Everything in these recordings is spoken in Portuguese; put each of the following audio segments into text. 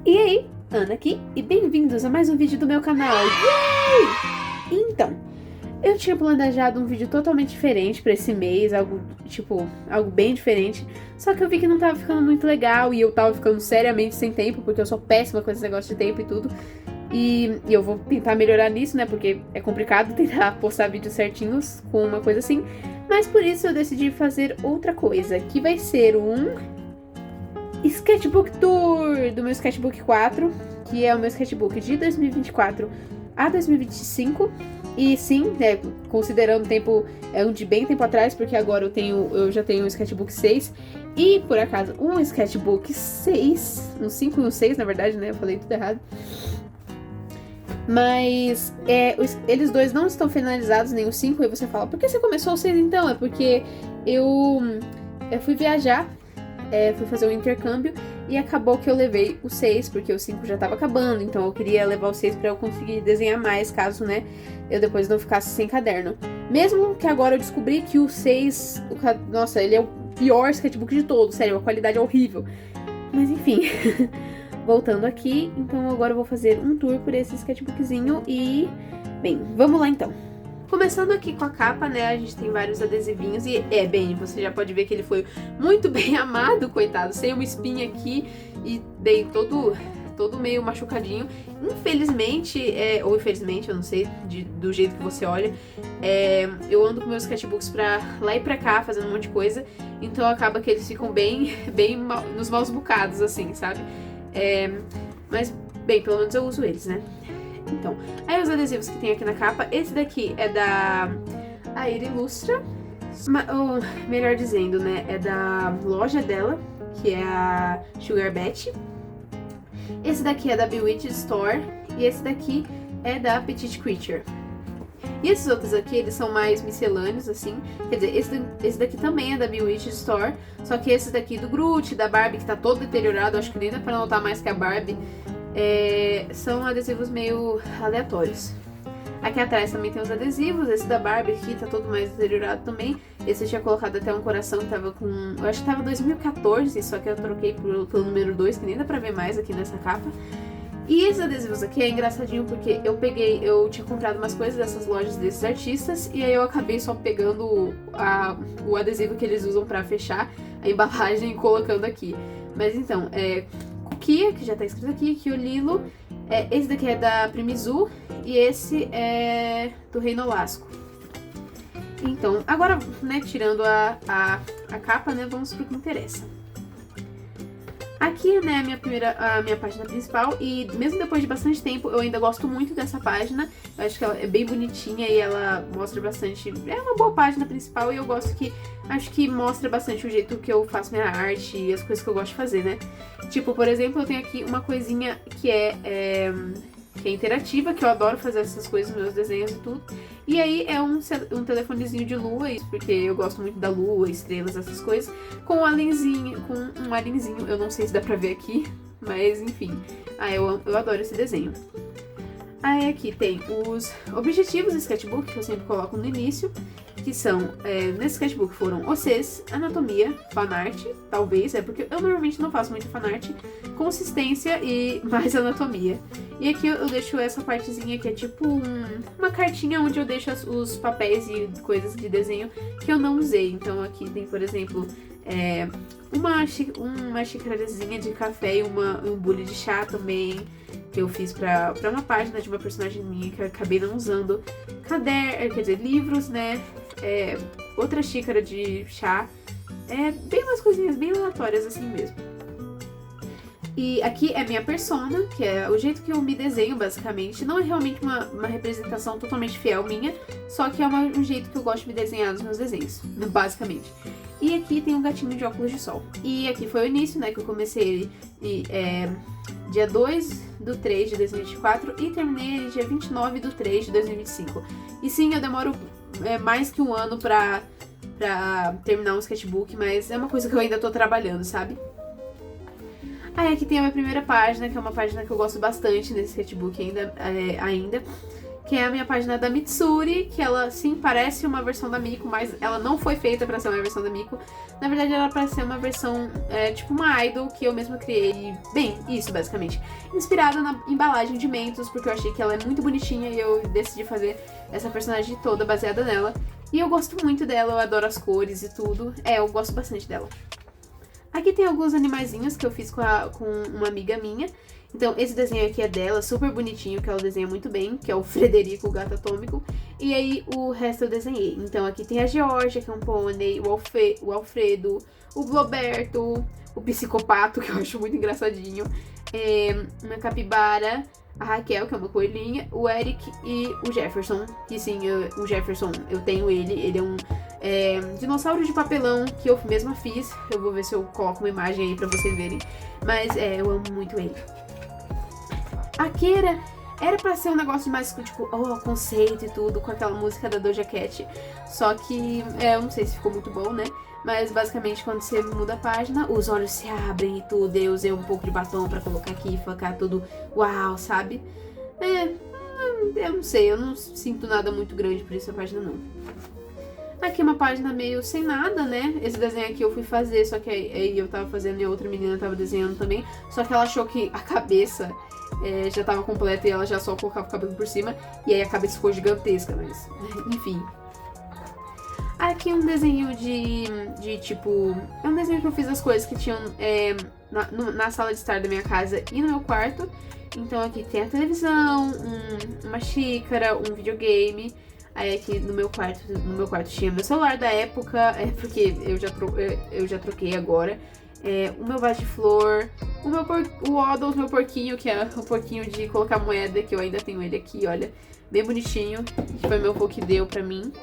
E aí, Ana aqui, e bem-vindos a mais um vídeo do meu canal. Yay! Então, eu tinha planejado um vídeo totalmente diferente pra esse mês, algo bem diferente. Só que eu vi que não tava ficando muito legal e eu tava ficando seriamente sem tempo, porque eu sou péssima com esse negócio de tempo e tudo. E eu vou tentar melhorar nisso, né, porque é complicado tentar postar vídeos certinhos com uma coisa assim. Mas por isso eu decidi fazer outra coisa, que vai ser um Sketchbook Tour do meu Sketchbook 4, que é o meu sketchbook de 2024 a 2025. E sim, né, considerando o tempo, é um de bem tempo atrás, porque agora eu já tenho um Sketchbook 6 e, por acaso, um Sketchbook 6, um 5 e um 6, na verdade, né, eu falei tudo errado. Mas eles dois não estão finalizados, nem o 5, e você fala, por que você começou o 6 então? É porque eu fui viajar, fui fazer um intercâmbio e acabou que eu levei o 6, porque o 5 já tava acabando, então eu queria levar o 6 pra eu conseguir desenhar mais, caso, né, eu depois não ficasse sem caderno. Mesmo que agora eu descobri que o 6, nossa, ele é o pior sketchbook de todos, sério, a qualidade é horrível. Mas enfim, voltando aqui, então agora eu vou fazer um tour por esse sketchbookzinho e, bem, vamos lá então. Começando aqui com a capa, né, a gente tem vários adesivinhos e, bem, você já pode ver que ele foi muito bem amado, coitado, sem uma espinha aqui e, bem, todo meio machucadinho. Infelizmente, ou infelizmente, eu não sei, do jeito que você olha, eu ando com meus sketchbooks pra lá e pra cá, fazendo um monte de coisa, então acaba que eles ficam bem nos maus bocados, assim, sabe? Mas, bem, pelo menos eu uso eles, né? Então, aí os adesivos que tem aqui na capa, esse daqui é da Aira Ilustra, ou melhor dizendo, né, é da loja dela, que é a Sugar Betty. Esse daqui é da Bewitched Store e esse daqui é da Petite Creature. E esses outros aqui, eles são mais miscelâneos, assim. Quer dizer, esse daqui também é da Bewitched Store, só que esse daqui do Groot, da Barbie, que tá todo deteriorado, acho que nem dá pra notar mais que a Barbie, são adesivos meio aleatórios. Aqui atrás também tem os adesivos, esse da Barbie aqui tá todo mais deteriorado também. Esse eu tinha colocado até um coração que tava com, eu acho que tava 2014, só que eu troquei pelo número 2, que nem dá pra ver mais aqui nessa capa. E esses adesivos aqui é engraçadinho porque eu tinha comprado umas coisas dessas lojas desses artistas e aí eu acabei só pegando o adesivo que eles usam pra fechar a embalagem e colocando aqui. Mas então, Kia, que já tá escrito aqui, Kyolilo, esse daqui é da Primizu e esse é do Reino Lasco. Então, agora, né, tirando a capa, né, vamos pro que interessa. Aqui, né, a minha página principal, e mesmo depois de bastante tempo, eu ainda gosto muito dessa página. Eu acho que ela é bem bonitinha e ela mostra bastante. É uma boa página principal e eu gosto acho que mostra bastante o jeito que eu faço minha arte e as coisas que eu gosto de fazer, né? Tipo, por exemplo, eu tenho aqui uma coisinha que é interativa, que eu adoro fazer essas coisas, meus desenhos e tudo. E aí é um telefonezinho de lua, isso porque eu gosto muito da lua, estrelas, essas coisas, com um alienzinho, eu não sei se dá pra ver aqui, mas enfim. Eu adoro esse desenho. Aí aqui tem os objetivos do sketchbook, que eu sempre coloco no início, que são, nesse sketchbook foram OCs, anatomia, fanart, talvez, porque eu normalmente não faço muito fanart, consistência e mais anatomia. E aqui eu deixo essa partezinha que é tipo uma cartinha onde eu deixo os papéis e coisas de desenho que eu não usei. Então aqui tem, por exemplo, uma xícarazinha de café e um bule de chá também, que eu fiz pra uma página de uma personagem minha que eu acabei não usando. Livros, né? Outra xícara de chá. Bem umas coisinhas bem aleatórias assim mesmo. E aqui é minha persona, que é o jeito que eu me desenho, basicamente. Não é realmente uma representação totalmente fiel minha, só que é um jeito que eu gosto de me desenhar nos meus desenhos, basicamente. E aqui tem um gatinho de óculos de sol. E aqui foi o início, né, que eu comecei ele dia 2/3 de 2024 e terminei ele dia 29/3 de 2025. E sim, eu demoro mais que um ano pra terminar um sketchbook, mas é uma coisa que eu ainda tô trabalhando, sabe? Aí aqui tem a minha primeira página, que é uma página que eu gosto bastante nesse sketchbook ainda, que é a minha página da Mitsuri, que ela sim parece uma versão da Miko, mas ela não foi feita pra ser uma versão da Miko. Na verdade, ela era pra ser uma versão, tipo uma idol que eu mesma criei. Bem, isso basicamente. Inspirada na embalagem de Mentos, porque eu achei que ela é muito bonitinha e eu decidi fazer essa personagem toda baseada nela. E eu gosto muito dela, eu adoro as cores e tudo. Eu gosto bastante dela. Aqui tem alguns animaizinhos que eu fiz com uma amiga minha. Então, esse desenho aqui é dela, super bonitinho, que ela desenha muito bem, que é o Frederico, o gato atômico. E aí, o resto eu desenhei. Então, aqui tem a Georgia, que é um pônei, o Alfredo, o Globerto, o Psicopato, que eu acho muito engraçadinho, uma capibara, a Raquel, que é uma coelhinha, o Eric e o Jefferson. Que sim, o Jefferson, eu tenho ele é um dinossauro de papelão que eu mesma fiz. Eu vou ver se eu coloco uma imagem aí pra vocês verem. Mas eu amo muito ele. A Keira era pra ser um negócio mais tipo, conceito e tudo, com aquela música da Doja Cat. Só que eu não sei se ficou muito bom, né? Mas basicamente quando você muda a página, os olhos se abrem e tudo. Eu usei um pouco de batom pra colocar aqui e ficar tudo uau, sabe? Eu não sei, eu não sinto nada muito grande por essa página não. Aqui é uma página meio sem nada, né? Esse desenho aqui eu fui fazer, só que aí eu tava fazendo e a outra menina tava desenhando também. Só que ela achou que a cabeça já tava completa e ela já só colocava o cabelo por cima. E aí a cabeça ficou gigantesca, mas enfim. Aqui um desenho de tipo... É um desenho que eu fiz as coisas que tinham na sala de estar da minha casa e no meu quarto. Então aqui tem a televisão, uma xícara, um videogame. Aí aqui no meu quarto tinha meu celular da época, porque eu já troquei agora. O meu vaso de flor, o Waddles, meu porquinho, que é o porquinho de colocar moeda, que eu ainda tenho ele aqui, olha, bem bonitinho, que foi meu avô que deu pra mim.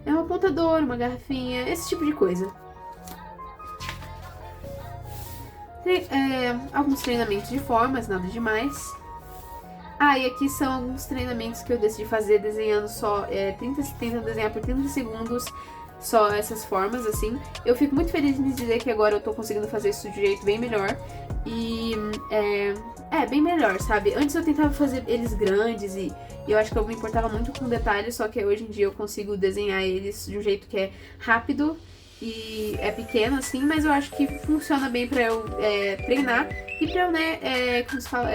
É um apontador, uma garrafinha, esse tipo de coisa. Tem alguns treinamentos de formas, nada demais. E aqui são alguns treinamentos que eu decidi fazer desenhando só, tentando desenhar por 30 segundos só essas formas, assim. Eu fico muito feliz em dizer que agora eu tô conseguindo fazer isso de um jeito bem melhor. E bem melhor, sabe? Antes eu tentava fazer eles grandes e eu acho que eu me importava muito com detalhes, só que hoje em dia eu consigo desenhar eles de um jeito que é rápido e é pequeno, assim, mas eu acho que funciona bem pra eu treinar e pra eu, né, como se fala,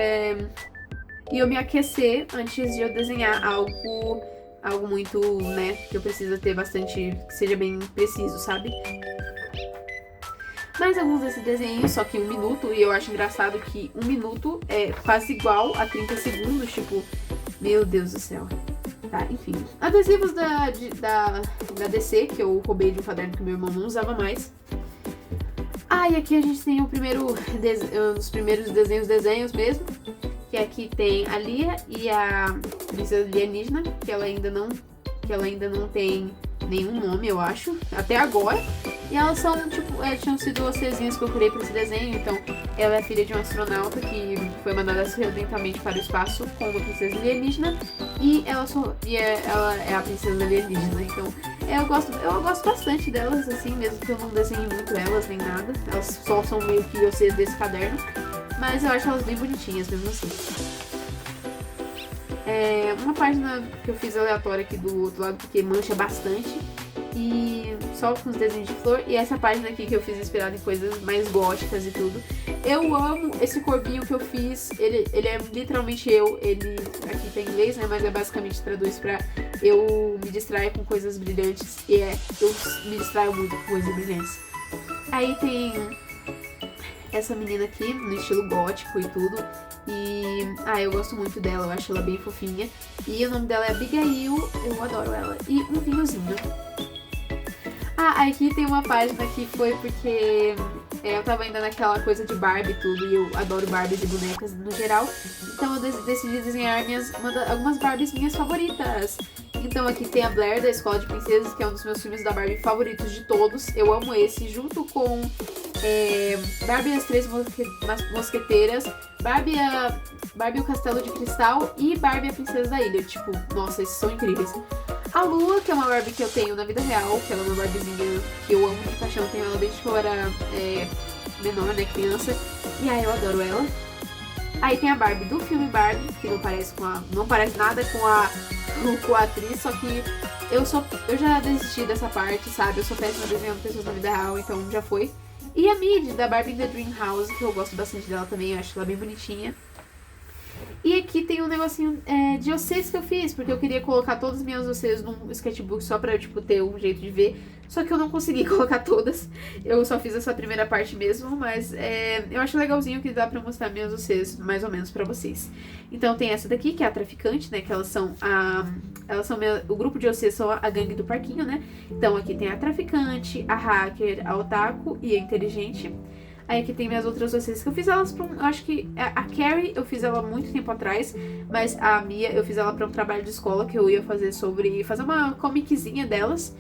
e eu me aquecer antes de eu desenhar algo muito, né, que eu preciso ter bastante, que seja bem preciso, sabe? Mais alguns desses desenhos, só que 1 minuto, e eu acho engraçado que 1 minuto é quase igual a 30 segundos, tipo, meu Deus do céu. Tá, enfim. Adesivos da DC, que eu roubei de um caderno que meu irmão não usava mais. E aqui a gente tem os primeiros desenhos mesmo. Que aqui tem a Lia e a princesa alienígena, que ela ainda não tem nenhum nome, eu acho, até agora. E elas são, tipo, tinham sido as cezinhas que eu criei pra esse desenho. Então, ela é filha de um astronauta que foi mandada acidentalmente para o espaço com uma princesa alienígena. E ela é a princesa alienígena. Então, eu gosto bastante delas, assim, mesmo que eu não desenhe muito elas nem nada. Elas só são meio que vocês desse caderno. Mas eu acho elas bem bonitinhas, mesmo assim. Uma página que eu fiz aleatória aqui do outro lado, porque mancha bastante. E só com os desenhos de flor. E essa página aqui que eu fiz inspirada em coisas mais góticas e tudo. Eu amo esse corvinho que eu fiz. Ele é literalmente eu. Ele aqui tá em inglês, né? Mas basicamente traduz pra eu me distrair com coisas brilhantes. E eu me distraio muito com coisas brilhantes. Aí tem essa menina aqui, no estilo gótico e tudo. E eu gosto muito dela, eu acho ela bem fofinha. E o nome dela é Abigail, eu adoro ela. E um vinhozinho. Aqui tem uma página que foi porque eu tava ainda naquela coisa de Barbie e tudo, e eu adoro Barbies e bonecas no geral. Então eu decidi desenhar algumas Barbies minhas favoritas. Então aqui tem a Blair, da Escola de Princesas, que é um dos meus filmes da Barbie favoritos de todos. Eu amo esse, junto com Barbie e as Três Mosqueteiras, Barbie e o Castelo de Cristal e Barbie a Princesa da Ilha. Tipo, nossa, esses são incríveis. A Lua, que é uma Barbie que eu tenho na vida real, que ela é uma Barbiezinha que eu amo de paixão, tenho ela desde que eu era menor, né, criança. E eu adoro ela. Aí tem a Barbie do filme Barbie, que não parece nada com a atriz, só que eu já desisti dessa parte, sabe? Eu sou péssima desenhando pessoas na vida real, então já foi. E a Mid, da Barbie in the Dream House, que eu gosto bastante dela também, eu acho ela bem bonitinha. E aqui tem um negocinho de OCs que eu fiz, porque eu queria colocar todas as minhas OCs num sketchbook só pra eu, tipo, ter um jeito de ver. Só que eu não consegui colocar todas. Eu só fiz essa primeira parte mesmo, mas eu acho legalzinho que dá pra mostrar minhas OCs mais ou menos pra vocês. Então tem essa daqui, que é a traficante, né, que o grupo de OCs são a gangue do parquinho, né. Então aqui tem a traficante, a hacker, a otaku e a inteligente. Aí aqui tem minhas outras OCs que eu fiz elas pra eu acho que a Carrie eu fiz ela há muito tempo atrás, mas a Mia eu fiz ela pra um trabalho de escola que eu ia fazer fazer uma comiczinha delas.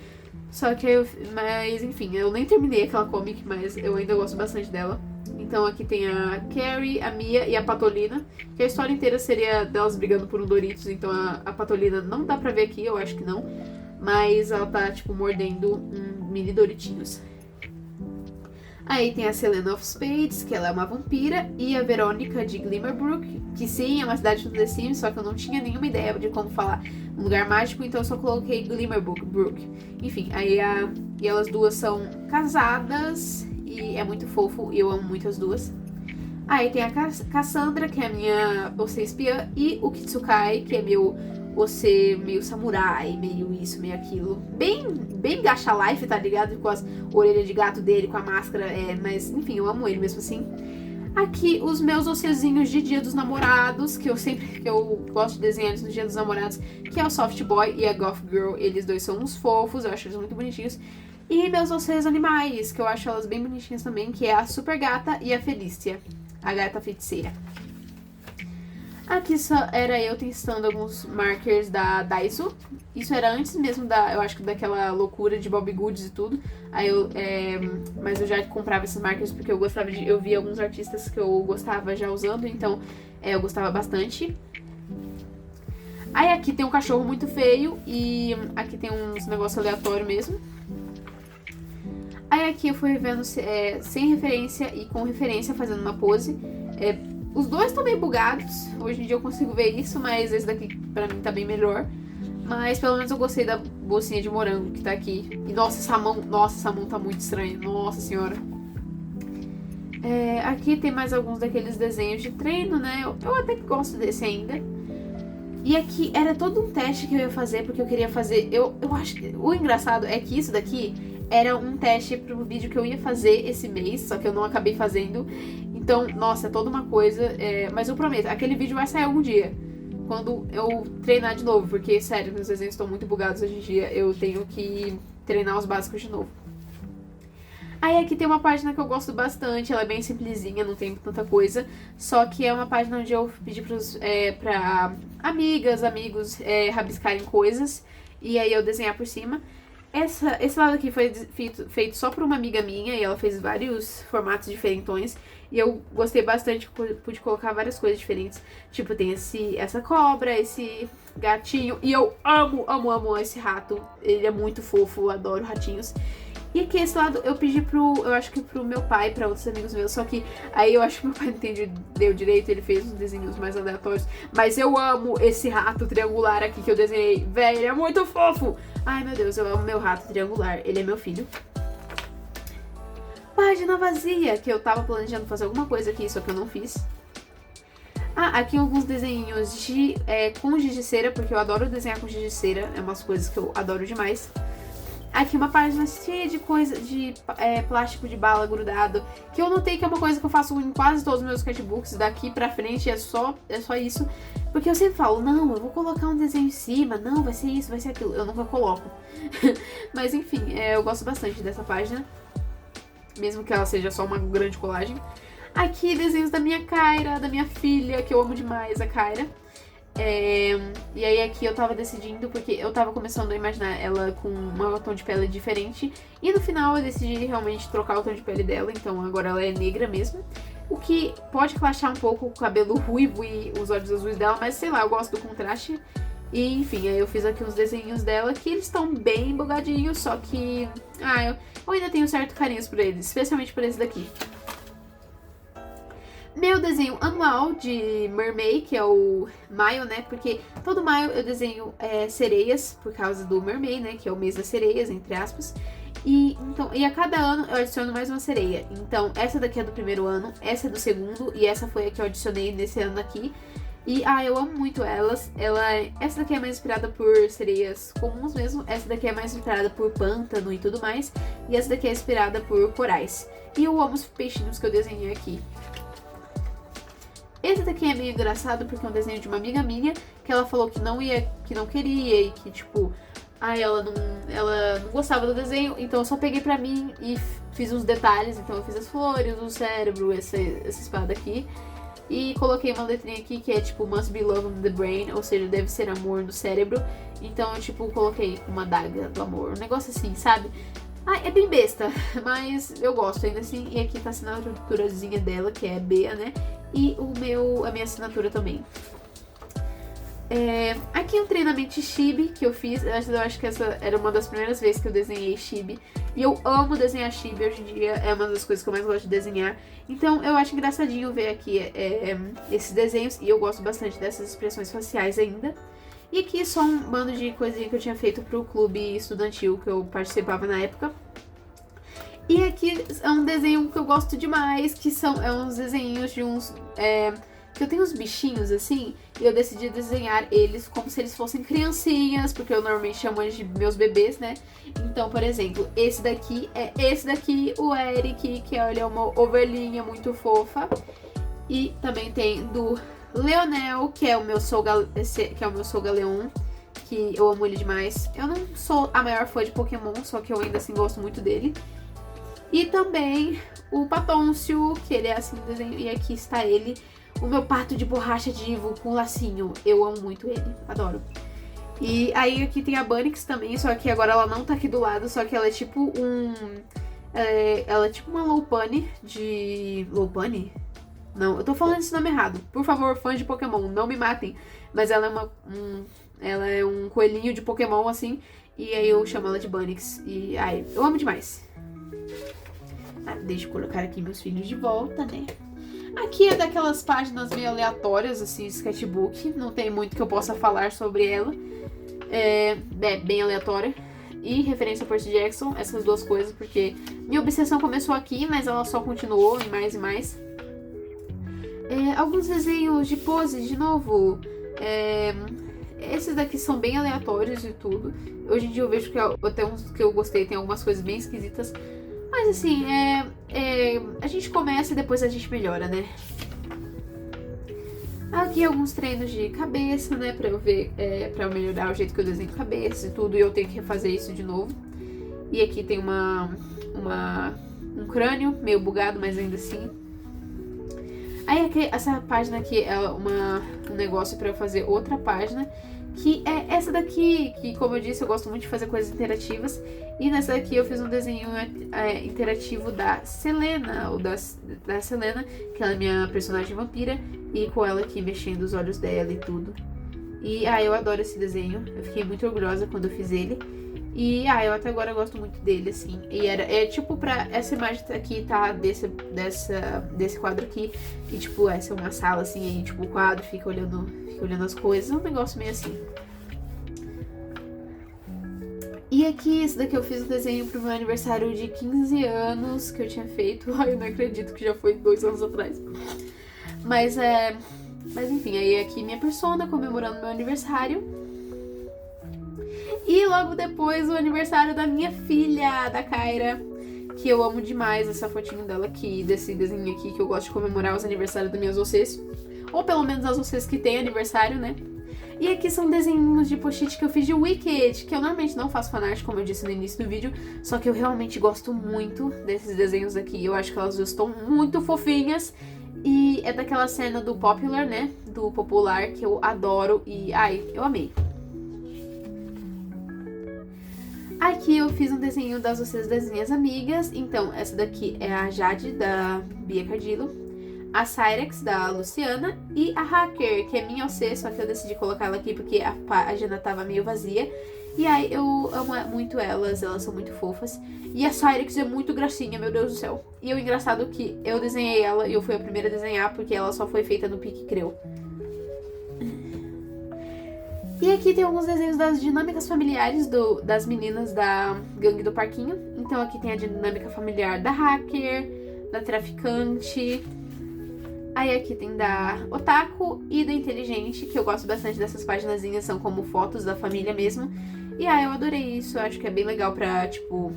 Só que mas enfim, eu nem terminei aquela comic, mas eu ainda gosto bastante dela. Então aqui tem a Carrie, a Mia e a Patolina, que a história inteira seria delas brigando por um Doritos, então a Patolina não dá pra ver aqui, eu acho que não, mas ela tá tipo mordendo um mini Doritinhos. Aí tem a Selena of Spades, que ela é uma vampira, e a Verônica de Glimmerbrook, que sim, é uma cidade do The Sims, só que eu não tinha nenhuma ideia de como falar um lugar mágico, então eu só coloquei Glimmerbrook. Enfim, e elas duas são casadas, e é muito fofo, e eu amo muito as duas. Aí tem a Cassandra, que é a minha OC espiã, e o Kitsukai, que é você meio samurai, meio isso, meio aquilo. Bem gacha life, tá ligado? Com as orelhas de gato dele, com a máscara. Mas, enfim, eu amo ele mesmo assim. Aqui, os meus OCzinhos de Dia dos Namorados, que eu gosto de desenhar eles no Dia dos Namorados, que é o Soft Boy e a Goth Girl. Eles dois são uns fofos, eu acho eles muito bonitinhos. E meus OCs animais, que eu acho elas bem bonitinhas também, que é a Super Gata e a Felícia, a gata feiticeira. Aqui só era eu testando alguns markers da Daiso. Isso era antes mesmo eu acho que daquela loucura de Bobbie Goods e tudo. Mas eu já comprava esses markers porque eu via alguns artistas que eu gostava já usando, então eu gostava bastante. Aí aqui tem um cachorro muito feio e aqui tem uns negócios aleatórios mesmo. Aí aqui eu fui revendo sem referência e com referência, fazendo uma pose. Os dois estão bem bugados, hoje em dia eu consigo ver isso, mas esse daqui pra mim tá bem melhor. Mas pelo menos eu gostei da bolsinha de morango que tá aqui. E nossa, essa mão tá muito estranha, nossa senhora. Aqui tem mais alguns daqueles desenhos de treino, né, eu até que gosto desse ainda. E aqui era todo um teste que eu ia fazer, porque eu queria fazer, eu acho que o engraçado é que isso daqui era um teste pro vídeo que eu ia fazer esse mês, só que eu não acabei fazendo. Então, nossa, é toda uma coisa, mas eu prometo, aquele vídeo vai sair algum dia, quando eu treinar de novo, porque, sério, meus desenhos estão muito bugados hoje em dia, eu tenho que treinar os básicos de novo. Aí aqui tem uma página que eu gosto bastante, ela é bem simplesinha, não tem tanta coisa, só que é uma página onde eu pedi pra amigas, amigos rabiscarem coisas, e aí eu desenhar por cima. Esse lado aqui foi feito só por uma amiga minha, e ela fez vários formatos diferentões, e eu gostei bastante, pude colocar várias coisas diferentes. Tipo, tem essa cobra, esse gatinho, e eu amo esse rato, ele é muito fofo, eu adoro ratinhos. E aqui esse lado eu pedi eu acho que pro meu pai, pra outros amigos meus, só que aí eu acho que meu pai não entendeu direito, ele fez uns desenhos mais aleatórios. Mas eu amo esse rato triangular aqui que eu desenhei, velho, ele é muito fofo! Ai meu Deus, eu amo meu rato triangular, ele é meu filho. Página vazia, que eu tava planejando fazer alguma coisa aqui, só que eu não fiz. Aqui alguns desenhos com giz de cera, porque eu adoro desenhar com giz de cera, é umas coisas que eu adoro demais. Aqui uma página cheia de coisa, de plástico de bala grudado, que eu notei que é uma coisa que eu faço em quase todos os meus sketchbooks, daqui pra frente é só isso, porque eu sempre falo, não, eu vou colocar um desenho em cima, não, vai ser isso, vai ser aquilo, eu nunca coloco. Mas enfim, eu gosto bastante dessa página, mesmo que ela seja só uma grande colagem. Aqui desenhos da minha Kyra, da minha filha, que eu amo demais a Kyra. E aí aqui eu tava decidindo, porque eu tava começando a imaginar ela com um tom de pele diferente, e no final eu decidi realmente trocar o tom de pele dela, então agora ela é negra mesmo, o que pode clashar um pouco com o cabelo ruivo e os olhos azuis dela, mas sei lá, eu gosto do contraste. E enfim, aí eu fiz aqui uns desenhos dela que eles estão bem bugadinhos, só que eu ainda tenho certo carinho por eles, especialmente por esse daqui. Meu desenho anual de Mermaid, que é o maio, né? Porque todo maio eu desenho sereias, por causa do Mermaid, né? Que é o mês das sereias, entre aspas. E a cada ano eu adiciono mais uma sereia. Então, essa daqui é do primeiro ano, essa é do segundo, e essa foi a que eu adicionei nesse ano aqui. E, eu amo muito elas. Essa daqui é mais inspirada por sereias comuns mesmo. Essa daqui é mais inspirada por pântano e tudo mais. E essa daqui é inspirada por corais. E eu amo os peixinhos que eu desenhei aqui. Esse daqui é meio engraçado porque é um desenho de uma amiga minha, que ela falou que não queria e que, tipo, ela não gostava do desenho, então eu só peguei pra mim e fiz uns detalhes. Então eu fiz as flores, o cérebro, essa espada aqui. E coloquei uma letrinha aqui que é tipo must be love in the brain, ou seja, deve ser amor no cérebro. Então eu tipo coloquei uma adaga do amor, um negócio assim, sabe? É bem besta, mas eu gosto ainda assim. E aqui tá a assinaturazinha dela, que é Bea, né? E a minha assinatura também. Aqui um treinamento de Chibi que eu fiz. Eu acho que essa era uma das primeiras vezes que eu desenhei Chibi. E eu amo desenhar Chibi, hoje em dia é uma das coisas que eu mais gosto de desenhar. Então eu acho engraçadinho ver aqui esses desenhos. E eu gosto bastante dessas expressões faciais ainda. E aqui só um bando de coisinha que eu tinha feito pro clube estudantil que eu participava na época. E aqui é um desenho que eu gosto demais, que são uns desenhos de uns... que eu tenho uns bichinhos assim, e eu decidi desenhar eles como se eles fossem criancinhas, porque eu normalmente chamo eles de meus bebês, né? Então, por exemplo, esse daqui, o Eric, que ele é uma ovelhinha muito fofa. E também tem do Leonel, que é o meu Solgaleon, que eu amo ele demais. Eu não sou a maior fã de Pokémon, só que eu ainda assim gosto muito dele. E também o Patôncio, que ele é assim no desenho, e aqui está ele, o meu pato de borracha divo com lacinho. Eu amo muito ele, adoro. E aí aqui tem a Bunnix também, só que agora ela não tá aqui do lado, só que ela é tipo ela é tipo uma Lopunny de... Lopunny? Não, eu tô falando esse nome errado. Por favor, fãs de Pokémon, não me matem. Mas ela é um coelhinho de Pokémon, assim, e aí eu chamo ela de Bunnix. E, eu amo demais. Deixa eu colocar aqui meus filhos de volta, né? Aqui é daquelas páginas meio aleatórias, assim, sketchbook. Não tem muito que eu possa falar sobre ela. É bem aleatória. E referência a Percy Jackson, essas duas coisas, porque minha obsessão começou aqui, mas ela só continuou em mais e mais. Alguns desenhos de pose, de novo. Esses daqui são bem aleatórios e tudo. Hoje em dia eu vejo que até uns que eu gostei tem algumas coisas bem esquisitas. Mas assim, a gente começa e depois a gente melhora, né? Aqui alguns treinos de cabeça, né? Pra eu ver, pra eu melhorar o jeito que eu desenho cabeça e tudo. E eu tenho que refazer isso de novo. E aqui tem um crânio meio bugado, mas ainda assim. Aí aqui, essa página aqui é um negócio pra eu fazer outra página, que é essa daqui, que como eu disse, eu gosto muito de fazer coisas interativas. E nessa daqui eu fiz um desenho interativo da Selena, ou da Selena, que ela é minha personagem vampira, e com ela aqui mexendo os olhos dela e tudo. E eu adoro esse desenho, eu fiquei muito orgulhosa quando eu fiz ele. E eu até agora gosto muito dele, assim. E tipo pra essa imagem aqui tá desse quadro aqui. E tipo, essa é uma sala assim, aí tipo o quadro fica olhando as coisas. É um negócio meio assim. E aqui, esse daqui eu fiz um desenho pro meu aniversário de 15 anos que eu tinha feito. Eu não acredito que já foi 2 anos atrás. Mas enfim, aí aqui minha persona comemorando meu aniversário. E logo depois o aniversário da minha filha, da Kyra, que eu amo demais, essa fotinho dela aqui, desse desenho aqui, que eu gosto de comemorar os aniversários das minhas vocês. Ou pelo menos as vocês que têm aniversário, né? E aqui são desenhinhos de post-it que eu fiz de Wicked, que eu normalmente não faço fanart, como eu disse no início do vídeo, só que eu realmente gosto muito desses desenhos aqui. Eu acho que elas estão muito fofinhas. E é daquela cena do Popular, né? Do Popular, que eu adoro e, eu amei. Aqui eu fiz um desenho das vocês das minhas amigas. Então, essa daqui é a Jade, da Bia Cardillo. A Cyrex, da Luciana. E a Hacker, que é minha OC, só que eu decidi colocar ela aqui porque a página tava meio vazia. E aí eu amo muito elas são muito fofas. E a Cyrix é muito gracinha, meu Deus do céu. E o engraçado é que eu desenhei ela e eu fui a primeira a desenhar porque ela só foi feita no Pique Creu. E aqui tem alguns desenhos das dinâmicas familiares das meninas da Gangue do Parquinho. Então aqui tem a dinâmica familiar da hacker, da traficante. Aí aqui tem da otaku e da inteligente, que eu gosto bastante dessas paginazinhas, são como fotos da família mesmo. E eu adorei isso, eu acho que é bem legal pra, tipo,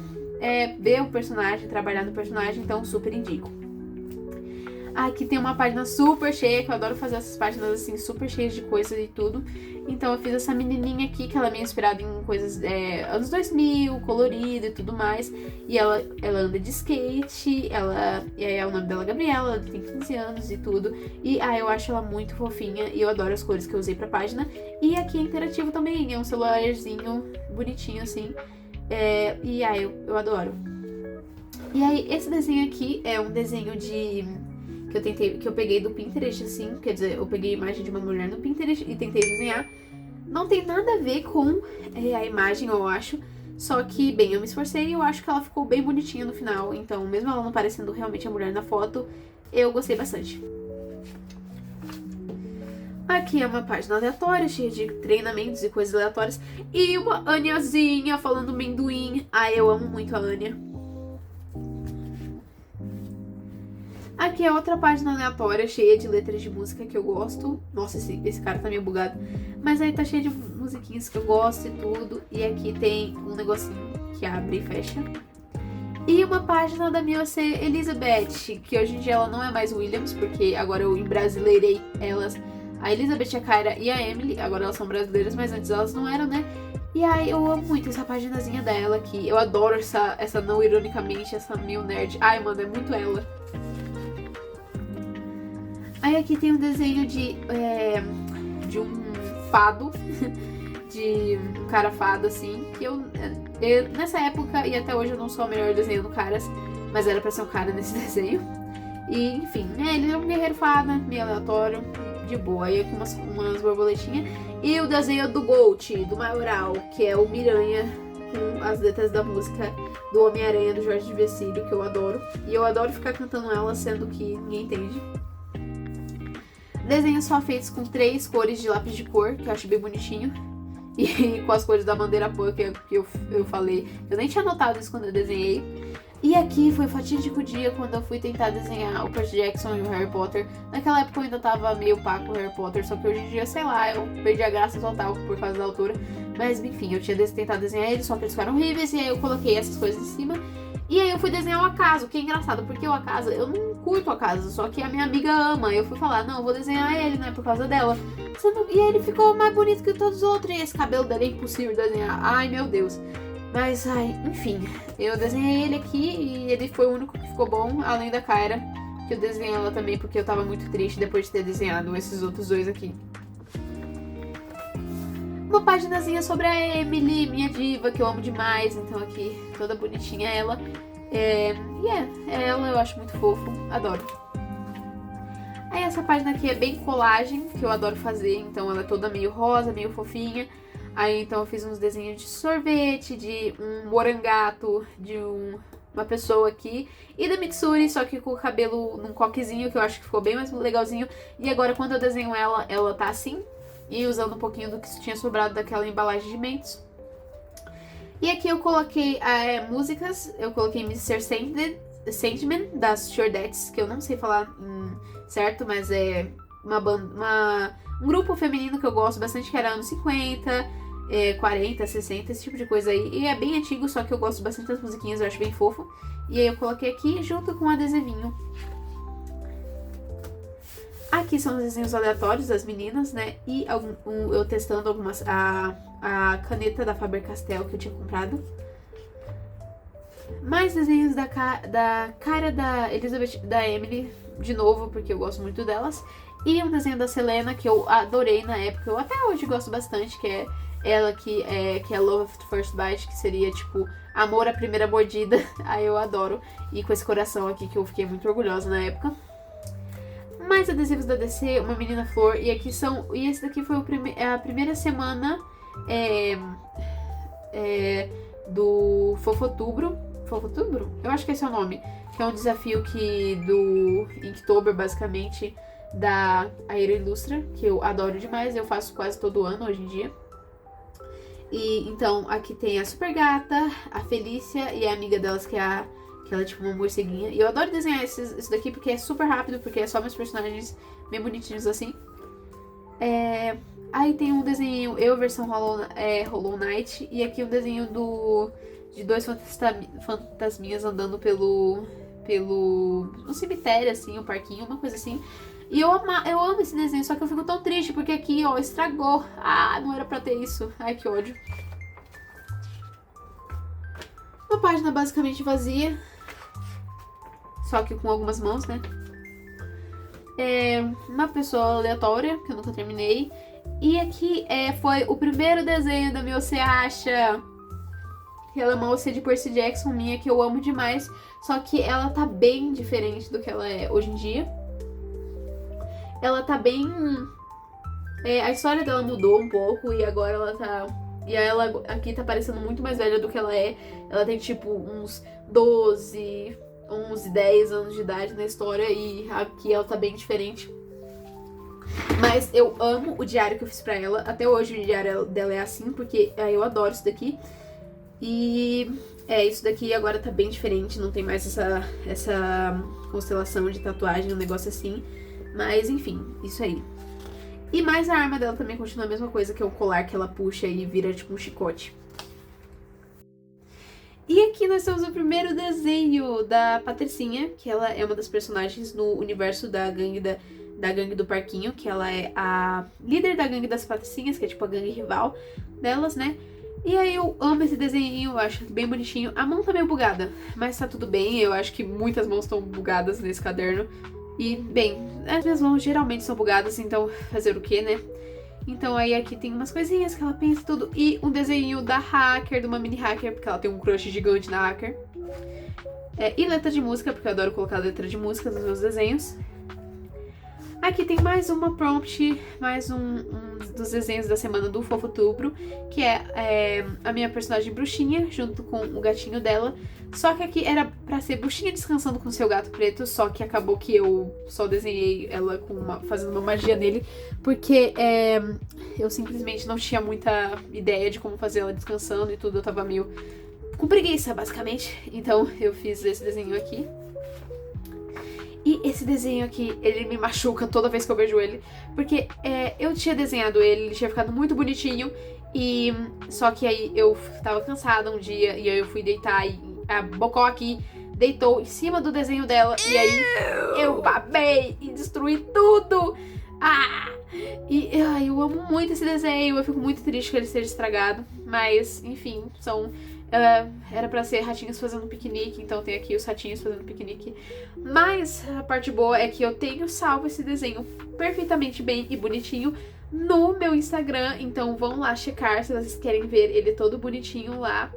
ver o personagem, trabalhar no personagem, então super indico. Aqui tem uma página super cheia, que eu adoro fazer essas páginas assim, super cheias de coisas e tudo. Então eu fiz essa menininha aqui, que ela é meio inspirada em coisas anos 2000, colorida e tudo mais. E ela anda de skate, e aí o nome dela é Gabriela, ela tem 15 anos e tudo. E eu acho ela muito fofinha e eu adoro as cores que eu usei pra página. E aqui é interativo também, é um celularzinho bonitinho assim. Eu adoro. E aí esse desenho aqui é um desenho que eu peguei do Pinterest, assim, quer dizer, eu peguei a imagem de uma mulher no Pinterest e tentei desenhar. Não tem nada a ver com a imagem, eu acho, só que, bem, eu me esforcei e eu acho que ela ficou bem bonitinha no final, então, mesmo ela não parecendo realmente a mulher na foto, eu gostei bastante. Aqui é uma página aleatória, cheia de treinamentos e coisas aleatórias, e uma Anyazinha falando amendoim. Eu amo muito a Anya. Aqui é outra página aleatória, cheia de letras de música que eu gosto. Nossa, esse cara tá meio bugado. Mas aí tá cheio de musiquinhas que eu gosto e tudo. E aqui tem um negocinho que abre e fecha. E uma página da Milce Elizabeth, que hoje em dia ela não é mais Williams, porque agora eu embrasileirei elas. A Elizabeth, a Kyra e a Emily, agora elas são brasileiras, mas antes elas não eram, né? E eu amo muito essa paginazinha dela aqui. Eu adoro essa não ironicamente, essa Mil Nerd. Mano, é muito ela. Aí aqui tem um desenho de um fado, de um cara fado, assim, que eu nessa época e até hoje eu não sou a melhor desenhando caras, mas era pra ser um cara nesse desenho. E, enfim, ele é um guerreiro fada, meio aleatório, de boa. Aí aqui umas borboletinhas. E o desenho do Gold, do Maioral, que é o Miranha, com as letras da música do Homem-Aranha, do Jorge Vecílio, que eu adoro. E eu adoro ficar cantando ela, sendo que ninguém entende. Desenhos só feitos com 3 cores de lápis de cor, que eu acho bem bonitinho. E com as cores da bandeira pô, que eu falei. Eu nem tinha notado isso quando eu desenhei. E aqui foi o fatídico dia quando eu fui tentar desenhar o Percy Jackson e o Harry Potter. Naquela época eu ainda tava meio pá com o Harry Potter, só que hoje em dia, sei lá, eu perdi a graça total por causa da altura. Mas enfim, eu tinha tentado desenhar eles, só que eles ficaram horríveis. E aí eu coloquei essas coisas em cima. E aí eu fui desenhar o acaso, que é engraçado, porque o acaso, eu não curto o acaso, só que a minha amiga ama. Eu fui falar, não, eu vou desenhar ele, né, por causa dela. E aí ele ficou mais bonito que todos os outros, e esse cabelo dele é impossível desenhar. Ai, meu Deus. Mas, enfim, eu desenhei ele aqui e ele foi o único que ficou bom, além da Kyra, que eu desenhei ela também porque eu tava muito triste depois de ter desenhado esses outros dois aqui. Uma paginazinha sobre a Emily, minha diva, que eu amo demais. Então aqui, toda bonitinha ela. Ela eu acho muito fofo, adoro. Aí essa página aqui é bem colagem, que eu adoro fazer. Então ela é toda meio rosa, meio fofinha. Aí então eu fiz uns desenhos de sorvete, de um morangato, de uma pessoa aqui. E da Mitsuri, só que com o cabelo num coquezinho, que eu acho que ficou bem mais legalzinho. E agora quando eu desenho ela tá assim. E usando um pouquinho do que tinha sobrado daquela embalagem de Mentos. E aqui eu coloquei músicas. Eu coloquei Mr. Sandman, das Chordettes, que eu não sei falar certo, mas é um grupo feminino que eu gosto bastante, que era anos 50, 40, 60, esse tipo de coisa aí. E é bem antigo, só que eu gosto bastante das musiquinhas, eu acho bem fofo. E aí eu coloquei aqui junto com um adesivinho. Aqui são os desenhos aleatórios das meninas, né? E eu testando algumas... A caneta da Faber-Castell que eu tinha comprado. Mais desenhos da cara da Elizabeth, da Emily, de novo, porque eu gosto muito delas. E um desenho da Selena, que eu adorei na época. Eu até hoje gosto bastante, que é ela que é Love at First Bite, que seria, tipo, amor à primeira mordida. Aí eu adoro. E com esse coração aqui, que eu fiquei muito orgulhosa na época. Mais adesivos da DC, uma menina flor. E aqui esse daqui foi a primeira semana do Fofotubro. Fofotubro? Eu acho que esse é o nome. Que é um desafio do Inktober, basicamente, da Aero Ilustra, que eu adoro demais. Eu faço quase todo ano hoje em dia. E então aqui tem a Super Gata, a Felícia e a amiga delas, que ela é tipo uma morceguinha. E eu adoro desenhar isso daqui porque é super rápido, porque é só meus personagens bem bonitinhos assim. Aí tem um desenho, eu versão Hollow Knight, e aqui um desenho de dois fantasminhas andando pelo um cemitério, assim, um parquinho, uma coisa assim. E eu amo esse desenho, só que eu fico tão triste porque aqui, ó, estragou. Ah, não era pra ter isso. Ai, que ódio. Uma página basicamente vazia, só que com algumas mãos, né? Uma pessoa aleatória, que eu nunca terminei. E aqui foi o primeiro desenho da minha Você Acha. Ela é uma OC de Percy Jackson minha, que eu amo demais. Só que ela tá bem diferente do que ela é hoje em dia. Ela tá bem... a história dela mudou um pouco e agora ela tá... E ela aqui tá parecendo muito mais velha do que ela é. Ela tem tipo uns 12, 11, 10 anos de idade na história e aqui ela tá bem diferente. Mas eu amo o diário que eu fiz pra ela. Até hoje o diário dela é assim, porque eu adoro isso daqui. E isso daqui agora tá bem diferente, não tem mais essa constelação de tatuagem, um negócio assim. Mas enfim, isso aí. E mais a arma dela também continua a mesma coisa, que é o colar que ela puxa e vira tipo um chicote. E aqui nós temos o primeiro desenho da Patricinha, que ela é uma das personagens no universo da gangue do Parquinho, que ela é a líder da gangue das Patricinhas, que é tipo a gangue rival delas, né? E aí eu amo esse desenho, eu acho bem bonitinho. A mão tá meio bugada, mas tá tudo bem, eu acho que muitas mãos estão bugadas nesse caderno. E, bem, as minhas mãos geralmente são bugadas, então fazer o quê, né? Então aí aqui tem umas coisinhas que ela pensa e tudo. E um desenho da hacker, de uma mini hacker, porque ela tem um crush gigante na hacker. E letra de música, porque eu adoro colocar letra de música nos meus desenhos. Aqui tem mais uma prompt, mais um dos desenhos da semana do Fofotubro, que é a minha personagem bruxinha, junto com o gatinho dela. Só que aqui era pra ser bruxinha descansando com seu gato preto, só que acabou que eu só desenhei ela fazendo uma magia nele, porque eu simplesmente não tinha muita ideia de como fazer ela descansando e tudo, eu tava meio com preguiça, basicamente. Então eu fiz esse desenho aqui. E esse desenho aqui, ele me machuca toda vez que eu vejo ele. Porque eu tinha desenhado ele tinha ficado muito bonitinho. Só que aí eu tava cansada um dia e aí eu fui deitar e a Bocó aqui deitou em cima do desenho dela. E aí eu babei e destruí tudo. Eu amo muito esse desenho. Eu fico muito triste que ele seja estragado. Mas, enfim, era pra ser ratinhos fazendo piquenique, então tem aqui os ratinhos fazendo piquenique. Mas a parte boa é que eu tenho salvo esse desenho perfeitamente bem e bonitinho no meu Instagram, então vão lá checar se vocês querem ver ele todo bonitinho lá.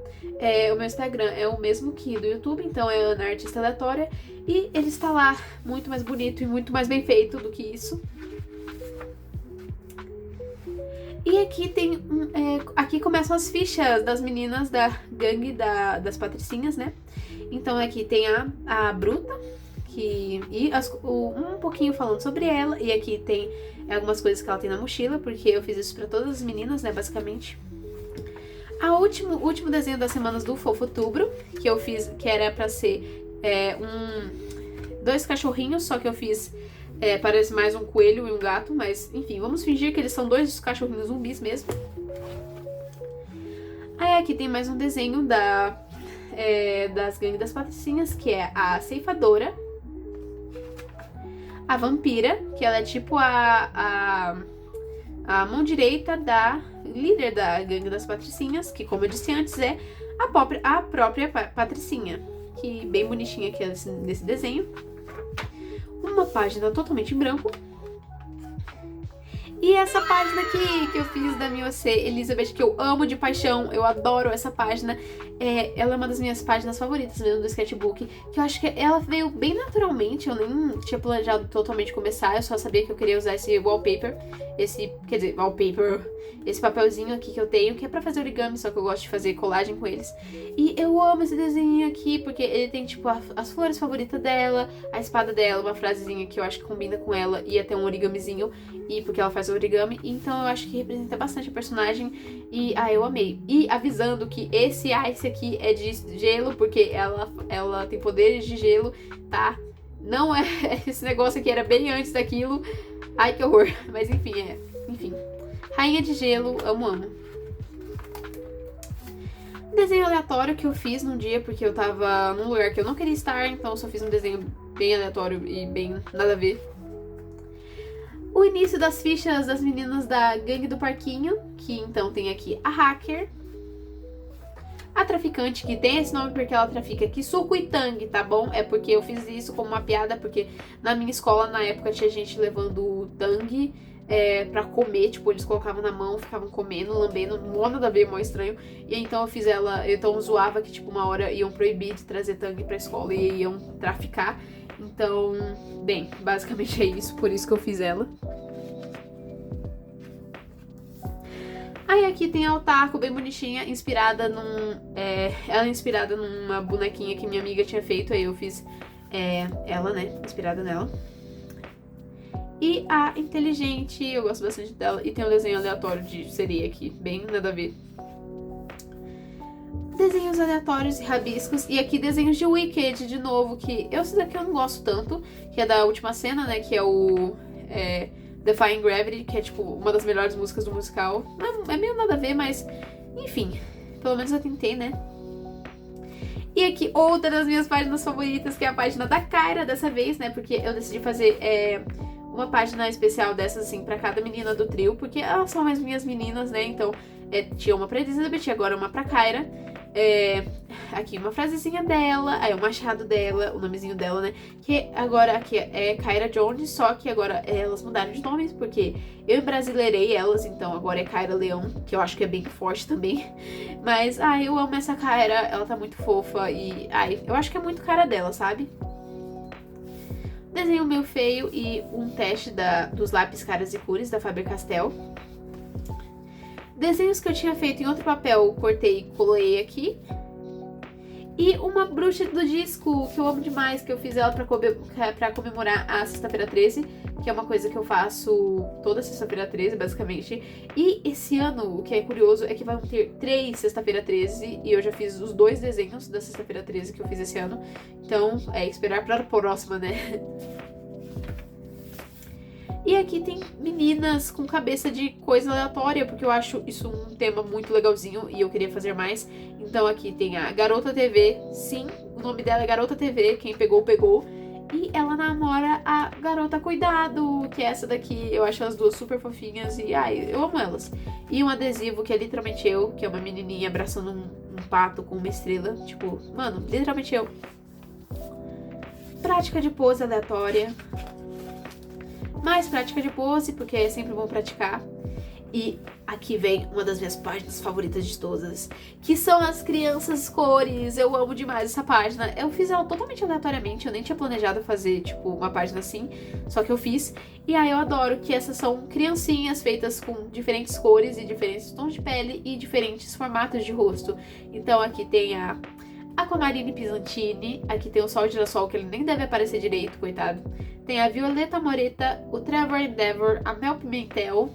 O meu Instagram é o mesmo que do YouTube, então é Ana Artista Aleatória, e ele está lá muito mais bonito e muito mais bem feito do que isso. E aqui aqui começam as fichas das meninas da gangue das Patricinhas, né? Então aqui tem a Bruta, um pouquinho falando sobre ela. E aqui tem algumas coisas que ela tem na mochila, porque eu fiz isso pra todas as meninas, né, basicamente. O último desenho das semanas do Fofotubro, que eu fiz, que era pra ser dois cachorrinhos, só que eu fiz... parece mais um coelho e um gato, mas enfim, vamos fingir que eles são dois cachorrinhos zumbis mesmo. Aí aqui tem mais um desenho das gangues das Patricinhas, que é a Ceifadora, a Vampira, que ela é tipo a mão direita da líder da gangue das Patricinhas, que como eu disse antes é a própria Patricinha, que bem bonitinha aqui nesse desenho. Uma página totalmente em branco. E essa página aqui que eu fiz da minha OC Elizabeth, que eu amo de paixão, eu adoro essa página. Ela é uma das minhas páginas favoritas mesmo do sketchbook, que eu acho que ela veio bem naturalmente, eu nem tinha planejado totalmente começar, eu só sabia que eu queria usar esse wallpaper. esse, quer dizer, wallpaper, esse papelzinho aqui que eu tenho, que é pra fazer origami, só que eu gosto de fazer colagem com eles. E eu amo esse desenho aqui, porque ele tem, tipo, as flores favoritas dela, a espada dela, uma frasezinha que eu acho que combina com ela, e até um origamizinho, e porque ela faz origami, então eu acho que representa bastante a personagem, e, eu amei. E avisando que esse ice aqui é de gelo, porque ela tem poderes de gelo, tá? Não é esse negócio aqui, era bem antes daquilo. Ai, que horror. Mas enfim, enfim. Rainha de gelo, amo. Desenho aleatório que eu fiz num dia, porque eu tava num lugar que eu não queria estar, então eu só fiz um desenho bem aleatório e bem nada a ver. O início das fichas das meninas da Gangue do Parquinho, que então tem aqui a hacker, a traficante, que tem esse nome porque ela trafica Kisuko e Tang, tá bom? É porque eu fiz isso como uma piada, porque na minha escola, na época, tinha gente levando o Tang pra comer, tipo, eles colocavam na mão, ficavam comendo, lambendo, mó nada a ver, mó estranho. E então eu fiz então eu zoava que, tipo, uma hora iam proibir de trazer Tang pra escola e iam traficar. Então, bem, basicamente é isso, por isso que eu fiz ela. Aí aqui tem a Otaku, bem bonitinha, inspirada ela é inspirada numa bonequinha que minha amiga tinha feito, aí eu fiz ela, né, inspirada nela. E a inteligente, eu gosto bastante dela, e tem um desenho aleatório de sereia aqui, bem nada a ver. Desenhos aleatórios e rabiscos, e aqui desenhos de Wicked, de novo, que esse daqui eu não gosto tanto, que é da última cena, né, que é o Defying Gravity, que é, tipo, uma das melhores músicas do musical. É meio nada a ver, mas, enfim, pelo menos eu tentei, né? E aqui outra das minhas páginas favoritas, que é a página da Kyra, dessa vez, né, porque eu decidi fazer uma página especial dessas, assim, pra cada menina do trio, porque elas são as minhas meninas, né, então tinha uma pra Elizabeth e agora uma pra Kyra. Aqui uma frasezinha dela, aí o machado dela, o nomezinho dela, né? Que agora aqui é Kyra Jones, só que agora elas mudaram de nomes, porque eu brasileirei elas, então agora é Kyra Leão, que eu acho que é bem forte também. Mas, eu amo essa Kyra, ela tá muito fofa e, eu acho que é muito cara dela, sabe? Desenho meu feio e um teste dos lápis Caras e Cures da Faber-Castell. Desenhos que eu tinha feito em outro papel, cortei e colei aqui. E uma bruxa do disco, que eu amo demais, que eu fiz ela pra comemorar a Sexta-feira 13, que é uma coisa que eu faço toda Sexta-feira 13, basicamente. E esse ano, o que é curioso, é que vão ter 3 Sexta-feira 13, e eu já fiz os 2 desenhos da Sexta-feira 13 que eu fiz esse ano. Então, esperar pra próxima, né? E aqui tem meninas com cabeça de coisa aleatória, porque eu acho isso um tema muito legalzinho e eu queria fazer mais. Então aqui tem a Garota TV, sim, o nome dela é Garota TV, quem pegou, pegou. E ela namora a Garota Cuidado, que é essa daqui, eu acho as duas super fofinhas e, eu amo elas. E um adesivo que é literalmente eu, que é uma menininha abraçando um pato com uma estrela, tipo, mano, literalmente eu. Prática de pose aleatória. Mais prática de pose, porque é sempre bom praticar. E aqui vem uma das minhas páginas favoritas de todas, que são as crianças cores. Eu amo demais essa página. Eu fiz ela totalmente aleatoriamente, eu nem tinha planejado fazer, tipo, uma página assim, só que eu fiz. E eu adoro que essas são criancinhas feitas com diferentes cores e diferentes tons de pele e diferentes formatos de rosto. Então aqui tem a Aquamarine Pisantini, aqui tem o Sol Girassol, que ele nem deve aparecer direito, coitado. Tem a Violeta Moreta, o Trevor Endeavor, a Mel Pimentel,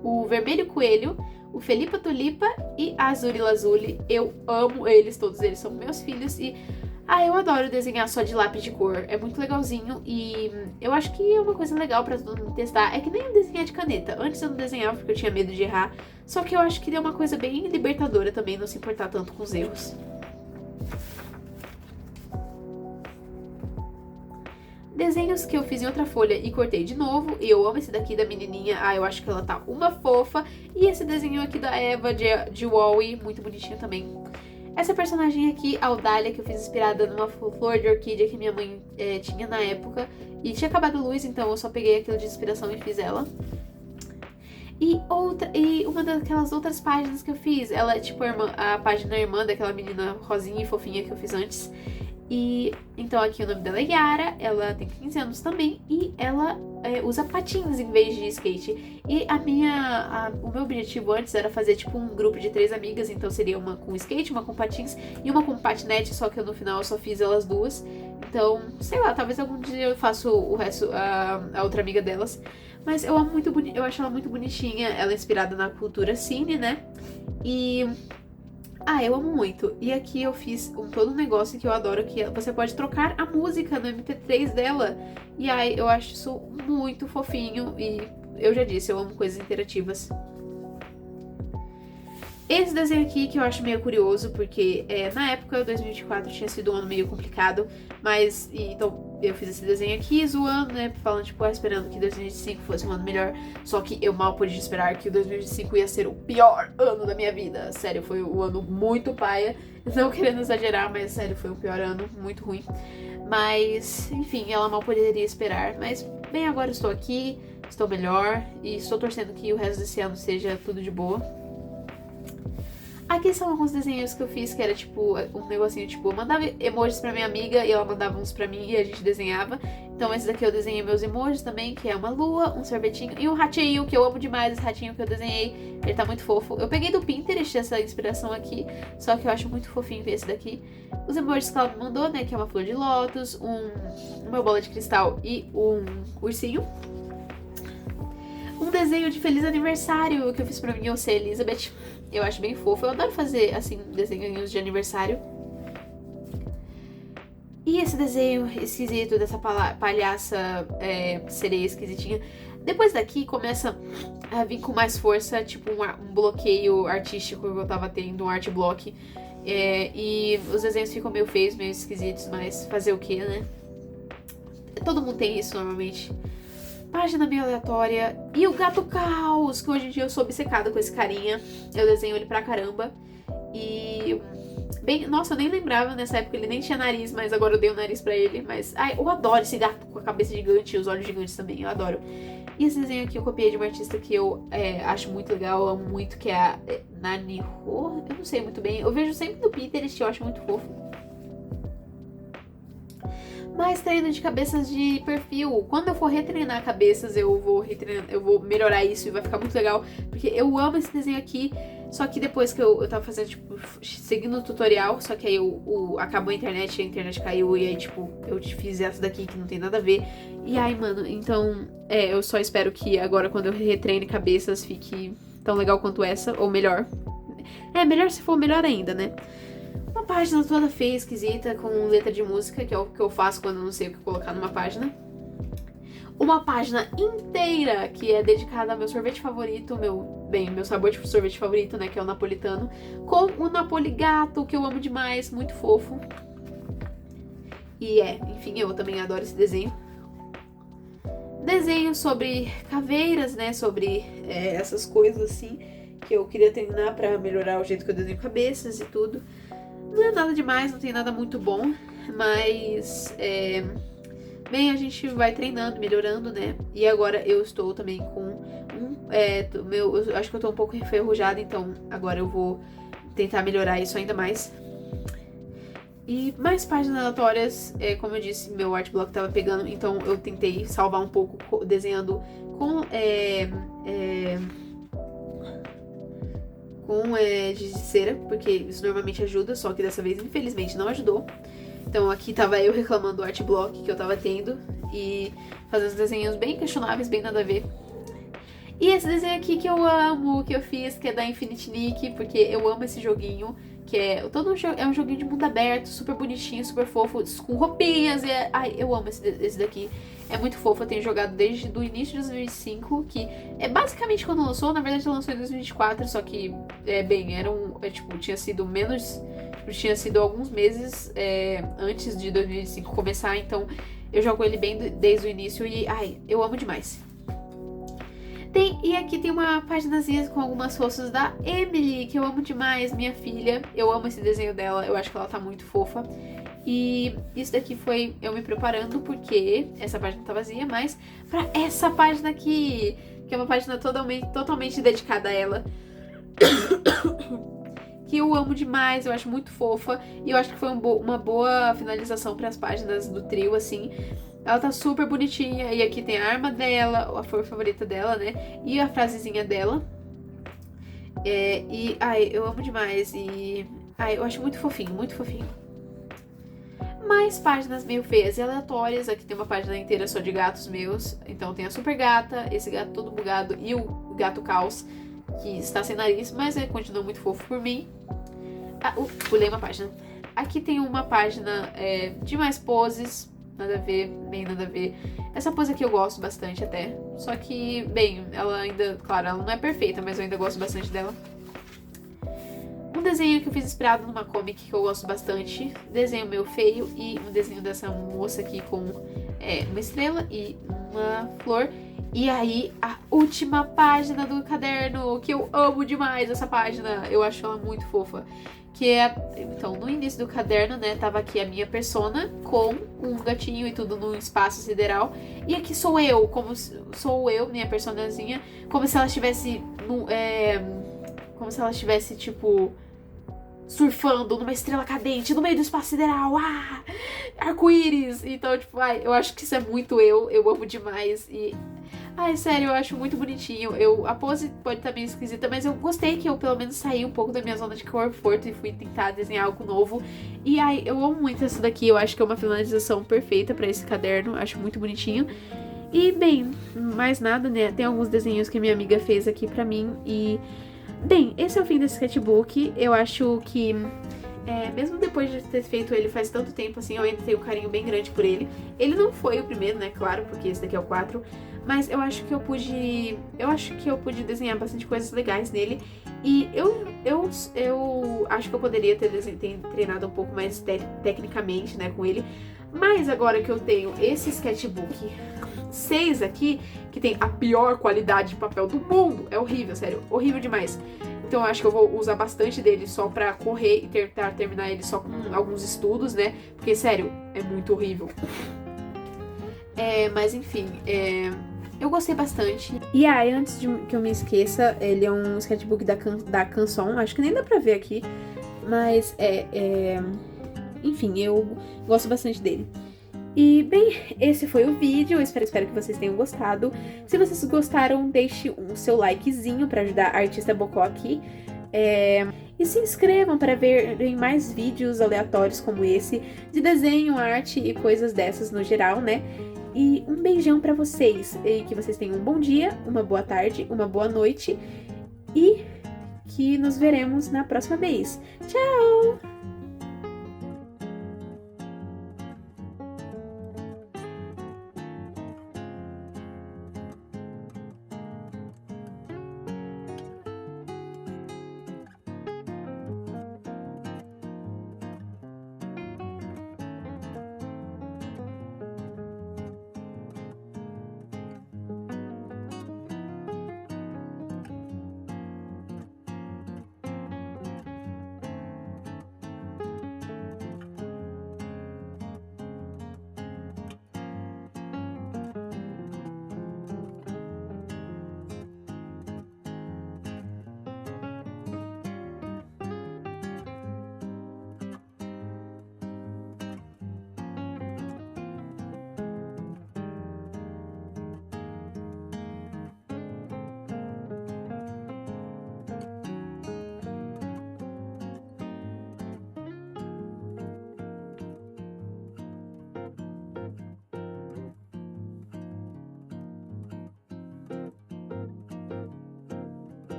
o Vermelho Coelho, o Felipa Tulipa e a Azuri Lazuli. Eu amo eles, todos eles são meus filhos e eu adoro desenhar só de lápis de cor. É muito legalzinho e eu acho que é uma coisa legal pra todo mundo testar. É que nem desenhar de caneta. Antes eu não desenhava porque eu tinha medo de errar, só que eu acho que é uma coisa bem libertadora também, não se importar tanto com os erros. Desenhos que eu fiz em outra folha e cortei de novo. E eu amo esse daqui da menininha. Eu acho que ela tá uma fofa. E esse desenho aqui da Eva, de Wall-E, muito bonitinho também. Essa personagem aqui, a Audália, que eu fiz inspirada numa flor de orquídea que minha mãe tinha na época. E tinha acabado a luz, então eu só peguei aquilo de inspiração e fiz ela. E uma daquelas outras páginas que eu fiz, ela é tipo a página irmã daquela menina rosinha e fofinha que eu fiz antes. E então aqui o nome dela é Yara, ela tem 15 anos também e ela usa patins em vez de skate. E o meu objetivo antes era fazer tipo um grupo de 3 amigas, então seria uma com skate, uma com patins e uma com patinete, só que no final eu só fiz elas duas. Então, sei lá, talvez algum dia eu faça o resto, a outra amiga delas. Mas eu amo muito, eu acho ela muito bonitinha, ela é inspirada na cultura cine, né? E eu amo muito. E aqui eu fiz todo um negócio que eu adoro, que você pode trocar a música no MP3 dela. E eu acho isso muito fofinho. E eu já disse, eu amo coisas interativas. Esse desenho aqui que eu acho meio curioso, porque na época, 2024 tinha sido um ano meio complicado, mas então eu fiz esse desenho aqui zoando, né, falando tipo, esperando que 2025 fosse um ano melhor, só que eu mal pude esperar que o 2025 ia ser o pior ano da minha vida. Sério, foi um ano muito paia, não querendo exagerar, mas sério, foi o pior ano, muito ruim. Mas, enfim, ela mal poderia esperar, mas bem, agora eu estou aqui, estou melhor e estou torcendo que o resto desse ano seja tudo de boa. Aqui são alguns desenhos que eu fiz, que era tipo um negocinho, tipo, eu mandava emojis pra minha amiga e ela mandava uns pra mim e a gente desenhava. Então esse daqui eu desenhei meus emojis também, que é uma lua, um sorvetinho e um ratinho, que eu amo demais esse ratinho que eu desenhei. Ele tá muito fofo. Eu peguei do Pinterest essa inspiração aqui, só que eu acho muito fofinho ver esse daqui. Os emojis que ela me mandou, né, que é uma flor de lótus, uma bola de cristal e um ursinho. Um desenho de feliz aniversário que eu fiz pra mim, eu ser Elizabeth. Eu acho bem fofo. Eu adoro fazer, assim, desenhos de aniversário. E esse desenho esquisito dessa palhaça sereia esquisitinha. Depois daqui começa a vir com mais força, tipo um bloqueio artístico que eu tava tendo, um art block. E os desenhos ficam meio feios, meio esquisitos, mas fazer o que, né? Todo mundo tem isso normalmente. Página meio aleatória. E o Gato Caos, que hoje em dia eu sou obcecada com esse carinha. Eu desenho ele pra caramba. E... nossa, eu nem lembrava nessa época, ele nem tinha nariz, mas agora eu dei o nariz pra ele. Mas, eu adoro esse gato com a cabeça gigante e os olhos gigantes também, eu adoro. E esse desenho aqui eu copiei de uma artista que eu acho muito legal, eu amo muito, que é a Nani Ho. Eu não sei muito bem, eu vejo sempre no Pinterest, eu acho muito fofo. Mais treino de cabeças de perfil. Quando eu for retreinar cabeças, eu vou melhorar isso e vai ficar muito legal. Porque eu amo esse desenho aqui. Só que depois que eu tava fazendo, tipo, seguindo o tutorial, só que aí acabou a internet caiu e aí, tipo, eu fiz essa daqui que não tem nada a ver. E aí, mano, então, eu só espero que agora quando eu retreine cabeças fique tão legal quanto essa, ou melhor. Melhor se for melhor ainda, né? Uma página toda feia, esquisita, com letra de música, que é o que eu faço quando eu não sei o que colocar numa página. Uma página inteira que é dedicada ao meu sorvete favorito, meu sabor de sorvete favorito, né, que é o napolitano, com o Napoligato, que eu amo demais, muito fofo. E enfim, eu também adoro esse desenho. Desenho sobre caveiras, né, sobre essas coisas assim, que eu queria treinar pra melhorar o jeito que eu desenho cabeças e tudo. Não é nada demais, não tem nada muito bom, mas bem, a gente vai treinando, melhorando, né? E agora eu estou também com eu acho que eu tô um pouco enferrujada, então agora eu vou tentar melhorar isso ainda mais. E mais páginas aleatórias, como eu disse, meu art block tava pegando, então eu tentei salvar um pouco desenhando com de cera, porque isso normalmente ajuda, só que dessa vez infelizmente não ajudou. Então aqui tava eu reclamando do art block que eu tava tendo e fazendo os desenhos bem questionáveis, bem nada a ver. E esse desenho aqui que eu amo, que eu fiz, que é da Infinity Nick, porque eu amo esse joguinho, que é um joguinho de mundo aberto, super bonitinho, super fofo, com roupinhas, eu amo esse daqui. É muito fofo, eu tenho jogado desde o início de 2005, que é basicamente quando lançou, na verdade lançou em 2024, só que, tinha sido tinha sido alguns meses antes de 2005 começar, então eu jogo ele bem desde o início e, eu amo demais. E aqui tem uma paginazinha com algumas fotos da Emily, que eu amo demais, minha filha. Eu amo esse desenho dela, eu acho que ela tá muito fofa. E isso daqui foi eu me preparando, porque essa página tá vazia, mas pra essa página aqui, que é uma página totalmente dedicada a ela. que eu amo demais, eu acho muito fofa. E eu acho que foi uma boa finalização para as páginas do trio, assim. Ela tá super bonitinha. E aqui tem a arma dela, a flor favorita dela, né? E a frasezinha dela. Ai, eu amo demais. E ai, eu acho muito fofinho, muito fofinho. Mais páginas meio feias e aleatórias. Aqui tem uma página inteira só de gatos meus. Então tem a super gata, esse gato todo bugado e o gato caos, que está sem nariz, mas continua muito fofo por mim. Pulei uma página. Aqui tem uma página de mais poses. Nada a ver, bem nada a ver. Essa pose aqui eu gosto bastante até. Só que, bem, ela ainda, claro, ela não é perfeita, mas eu ainda gosto bastante dela. Um desenho que eu fiz inspirado numa comic que eu gosto bastante. Desenho meu feio e um desenho dessa moça aqui com uma estrela e uma flor. E aí, a última página do caderno, que eu amo demais essa página. Eu acho ela muito fofa. Que é, então, no início do caderno, né, tava aqui a minha persona com um gatinho e tudo num espaço sideral. E aqui sou eu, minha personazinha, como se ela estivesse como se ela estivesse, tipo, surfando numa estrela cadente no meio do espaço sideral. Arco-íris. Então, tipo, eu acho que isso é muito eu amo demais. E sério, eu acho muito bonitinho. A pose pode estar meio esquisita, mas eu gostei que eu pelo menos saí um pouco da minha zona de conforto e fui tentar desenhar algo novo. E eu amo muito essa daqui. Eu acho que é uma finalização perfeita pra esse caderno. Acho muito bonitinho. E, bem, mais nada, né? Tem alguns desenhos que minha amiga fez aqui pra mim. E, bem, esse é o fim desse sketchbook. Eu acho que, mesmo depois de ter feito ele faz tanto tempo assim, eu ainda tenho um carinho bem grande por ele. Ele não foi o primeiro, né? Claro, porque esse daqui é o 4. Mas eu acho que eu pude desenhar bastante coisas legais nele. E eu acho que eu poderia ter treinado um pouco mais tecnicamente, né, com ele. Mas agora que eu tenho esse sketchbook 6 aqui, que tem a pior qualidade de papel do mundo, é horrível, sério, horrível demais. Então eu acho que eu vou usar bastante dele só pra correr e tentar terminar ele só com alguns estudos, né? Porque, sério, é muito horrível. Mas enfim, eu gostei bastante. E antes de que eu me esqueça, ele é um sketchbook da Canson, acho que nem dá pra ver aqui, mas enfim, eu gosto bastante dele. E, bem, esse foi o vídeo, eu espero que vocês tenham gostado. Se vocês gostaram, deixe o seu likezinho pra ajudar a Artista Bocó aqui. E se inscrevam para verem mais vídeos aleatórios como esse, de desenho, arte e coisas dessas no geral, né? E um beijão pra vocês, e que vocês tenham um bom dia, uma boa tarde, uma boa noite, e que nos veremos na próxima vez. Tchau!